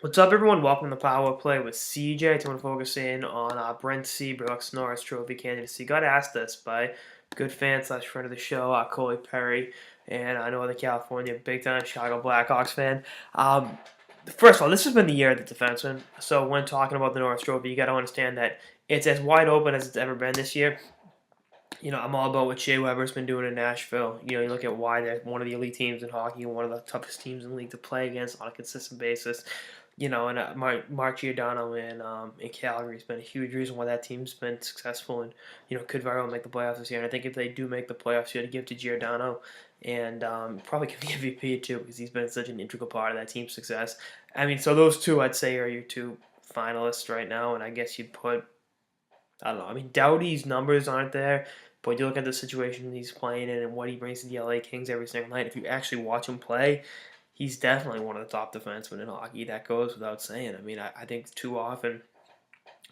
What's up, everyone? Welcome to Power Play with CJ. I want to focus in on Brent Seabrook's Norris Trophy candidacy. Got asked this by good fan slash friend of the show, Coley Perry, and I know the California big time Chicago Blackhawks fan. First of all, this has been the year of the defenseman. So when talking about the Norris Trophy, you got to understand that it's as wide open as it's ever been this year. I'm all about what Shea Weber's been doing in Nashville. You look at why they're one of the elite teams in hockey and one of the toughest teams in the league to play against on a consistent basis. And Mark Giordano in Calgary has been a huge reason why that team's been successful and, could very well make the playoffs this year. And I think if they do make the playoffs, you got to give to Giordano and probably give the MVP too because he's been such an integral part of that team's success. So those two, I'd say, are your two finalists right now. And I guess you'd put, I don't know, Doughty's numbers aren't there. But you look at the situation he's playing in and what he brings to the LA Kings every single night. If you actually watch him play, he's definitely one of the top defensemen in hockey. That goes without saying. I think too often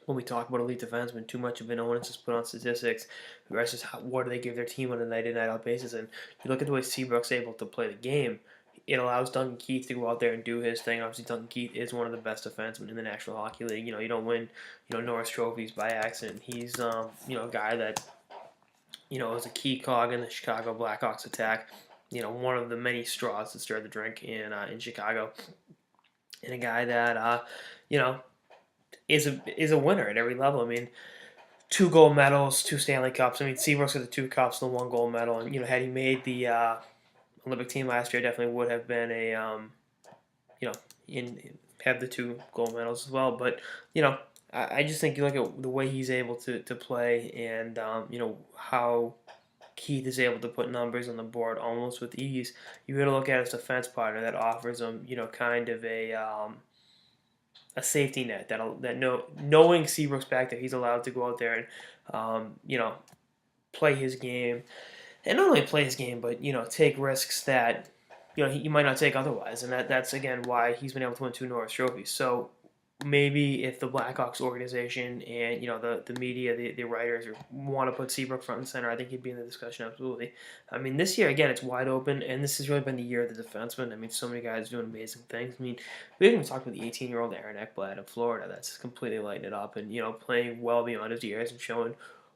when we talk about elite defensemen, too much of an onus is put on statistics versus what do they give their team on a night-in, night-out basis. And you look at the way Seabrook's able to play the game, it allows Duncan Keith to go out there and do his thing. Obviously, Duncan Keith is one of the best defensemen in the National Hockey League. You don't win, Norris trophies by accident. He's, a guy that was a key cog in the Chicago Blackhawks attack. One of the many straws that stirred the drink in Chicago, and a guy that is a winner at every level. 2 gold medals, 2 Stanley Cups. Seabrook's got the 2 cups, the 1 gold medal, and had he made the Olympic team last year, definitely would have been a have the 2 gold medals as well. But I just think you look at the way he's able to play and, how Keith is able to put numbers on the board almost with ease. You got to look at his defense partner that offers him, kind of a safety net knowing Seabrook's back there, he's allowed to go out there and, play his game. And not only play his game, but, take risks that, he might not take otherwise. And that's, again, why he's been able to win 2 Norris trophies. So maybe if the Blackhawks organization and the media, the writers want to put Seabrook front and center, I think he'd be in the discussion absolutely. This year again, it's wide open, and this has really been the year of the defenseman. So many guys doing amazing things. We haven't even talked about the 18-year-old Aaron Ekblad of Florida that's completely lighting it up and playing well beyond his years and showing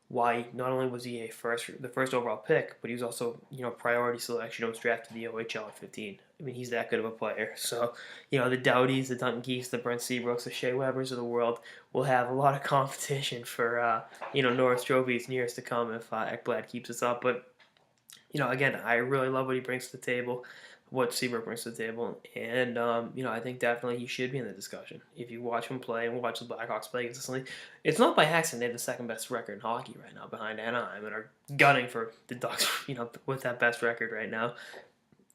why not only was he the first overall pick, but he was also priority selection. Was drafted the OHL at 15. He's that good of a player. So the Doughties, the Duncan Keiths, the Brent Seabrooks, the Shea Webers of the world will have a lot of competition for Norris trophies in years to come if Ekblad keeps us up. But again, I really love what he brings to the table, what Seabrook brings to the table, and I think definitely he should be in the discussion. If you watch him play and watch the Blackhawks play consistently, it's not by accident they have the second best record in hockey right now behind Anaheim and are gunning for the Ducks, with that best record right now.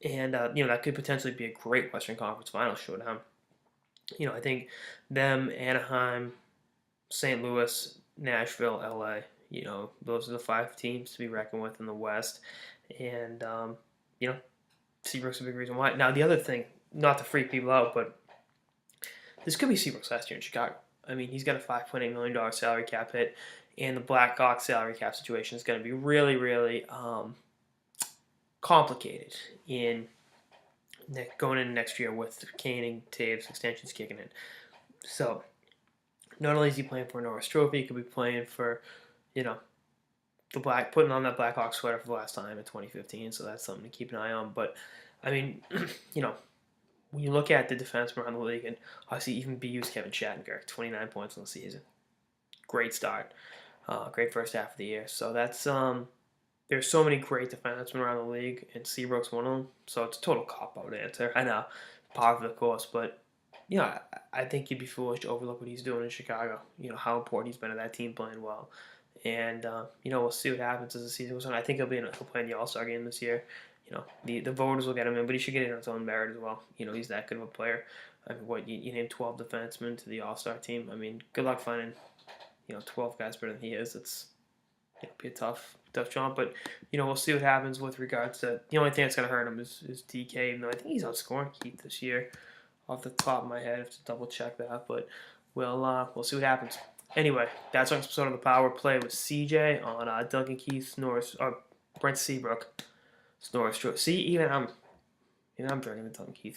And that could potentially be a great Western Conference Finals showdown. I think them, Anaheim, St. Louis, Nashville, LA. Those are the 5 teams to be reckoned with in the West, and Seabrook's a big reason why. Now, the other thing, not to freak people out, but this could be Seabrook's last year in Chicago. He's got a $5.8 million salary cap hit, and the Blackhawks salary cap situation is going to be really, really complicated going into next year with Kane and Taves extensions kicking in. So, not only is he playing for a Norris Trophy, he could be playing for, putting on that Blackhawks sweater for the last time in 2015, so that's something to keep an eye on. But, when you look at the defensemen around the league, and obviously even BU's Kevin Shattenkirk, 29 points in the season. Great start. Great first half of the year. So that's, there's so many great defensemen around the league, and Seabrook's one of them. So it's a total cop-out answer. I know, par for the course, but I think you'd be foolish to overlook what he's doing in Chicago. How important he's been to that team playing well. And, we'll see what happens as the season goes on. I think he'll play in the All-Star game this year. The voters will get him in, but he should get in on his own merit as well. He's that good of a player. You name 12 defensemen to the All-Star team. Good luck finding, 12 guys better than he is. It'll be a tough jump, but, we'll see what happens with regards to, the only thing that's going to hurt him is DK, even though I think he's outscoring Keith this year off the top of my head. I have to double check that, but we'll see what happens. Anyway, that's our episode of the Power Play with CJ on Duncan Keith's Norris, or Brent Seabrook, Norris. See, even I'm drinking the Duncan Keith